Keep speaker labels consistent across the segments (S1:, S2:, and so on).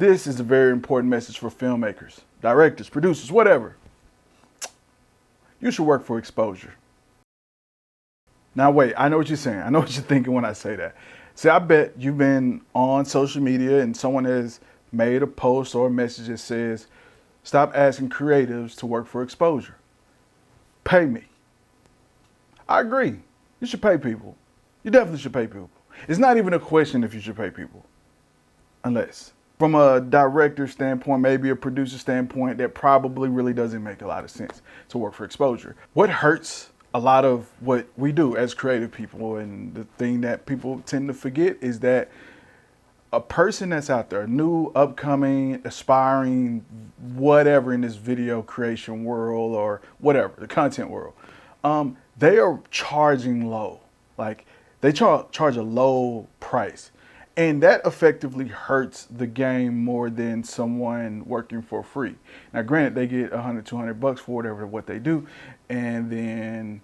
S1: This is a very important message for filmmakers, directors, producers, whatever. You should work for exposure. Now wait, I know what you're saying. I know what you're thinking when I say that. See, I bet you've been on social media and someone has made a post or a message that says, stop asking creatives to work for exposure. Pay me. I agree. You should pay people. You definitely should pay people. It's not even a question if you should pay people. Unless, from a director standpoint, maybe a producer standpoint, that probably really doesn't make a lot of sense to work for exposure. What hurts a lot of what we do as creative people, and the thing that people tend to forget, is that a person that's out there, new, upcoming, aspiring, whatever in this video creation world or whatever, the content world, they are charging low. Like they charge a low price. And that effectively hurts the game more than someone working for free. Now, granted, they get $100, $200 for whatever what they do, and then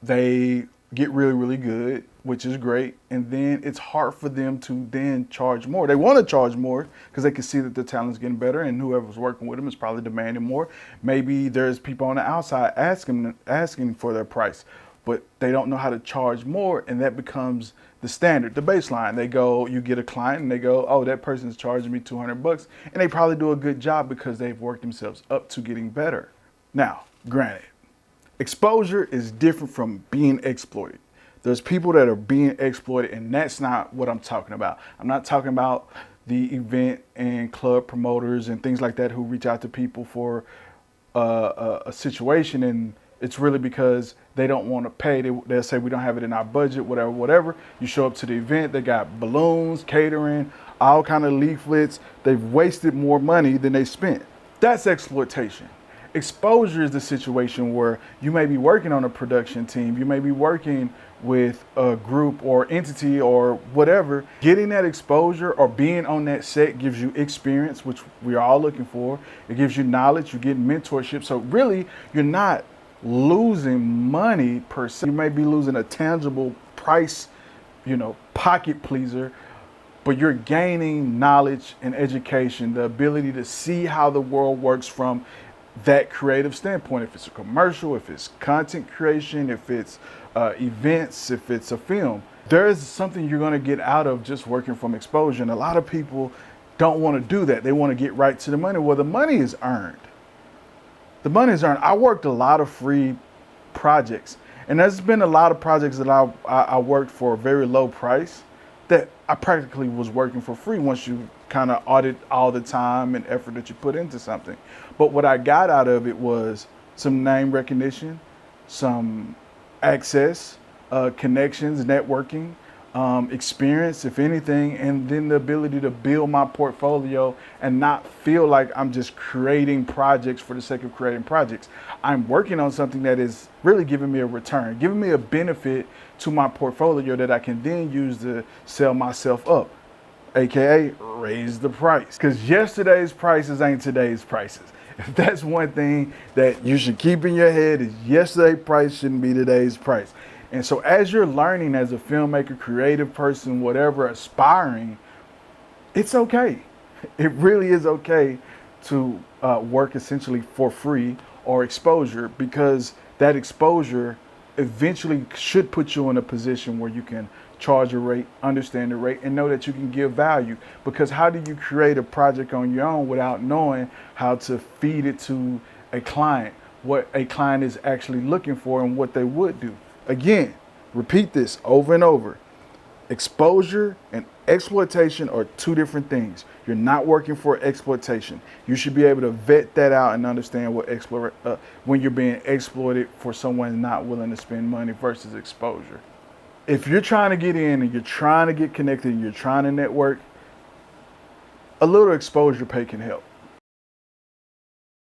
S1: they get really, really good, which is great. And then it's hard for them to then charge more. They want to charge more because they can see that their talent's getting better, and whoever's working with them is probably demanding more. Maybe there's people on the outside asking for their price, but they don't know how to charge more, and that becomes the standard, the baseline. They go, you get a client and they go, oh, that person's charging me $200, and they probably do a good job because they've worked themselves up to getting better. Now, granted, exposure is different from being exploited. There's people that are being exploited, and that's not what I'm talking about. I'm not talking about the event and club promoters and things like that who reach out to people for a situation, and it's really because they don't want to pay. They'll say, we don't have it in our budget, whatever. You show up to the event, they got balloons, catering, all kind of leaflets. They've wasted more money than they spent. That's exploitation. Exposure is the situation where you may be working on a production team, you may be working with a group or entity or whatever. Getting that exposure or being on that set gives you experience, which we're all looking for. It gives you knowledge, you get mentorship. So really, you're not losing money per se. You may be losing a tangible price, pocket pleaser, but you're gaining knowledge and education, the ability to see how the world works from that creative standpoint. If it's a commercial, if it's content creation, if it's events, if it's a film, there is something you're going to get out of just working from exposure. And a lot of people don't want to do that. They want to get right to the money. Well, the money is earned. The money is earned. I worked a lot of free projects, and there's been a lot of projects that I worked for a very low price that I practically was working for free once you kind of audit all the time and effort that you put into something. But what I got out of it was some name recognition, some access, connections, networking, experience, if anything, and then the ability to build my portfolio and not feel like I'm just creating projects for the sake of creating projects. I'm working on something that is really giving me a return, giving me a benefit to my portfolio that I can then use to sell myself up, AKA raise the price. Because yesterday's prices ain't today's prices. If that's one thing that you should keep in your head, is yesterday's price shouldn't be today's price. And so as you're learning as a filmmaker, creative person, whatever, aspiring, it's okay. It really is okay to work essentially for free or exposure, because that exposure eventually should put you in a position where you can charge a rate, understand the rate, and know that you can give value. Because how do you create a project on your own without knowing how to feed it to a client, what a client is actually looking for and what they would do? Again, repeat this over and over. Exposure and exploitation are two different things. You're not working for exploitation. You should be able to vet that out and understand what when you're being exploited for someone not willing to spend money versus exposure. If you're trying to get in and you're trying to get connected and you're trying to network, a little exposure pay can help.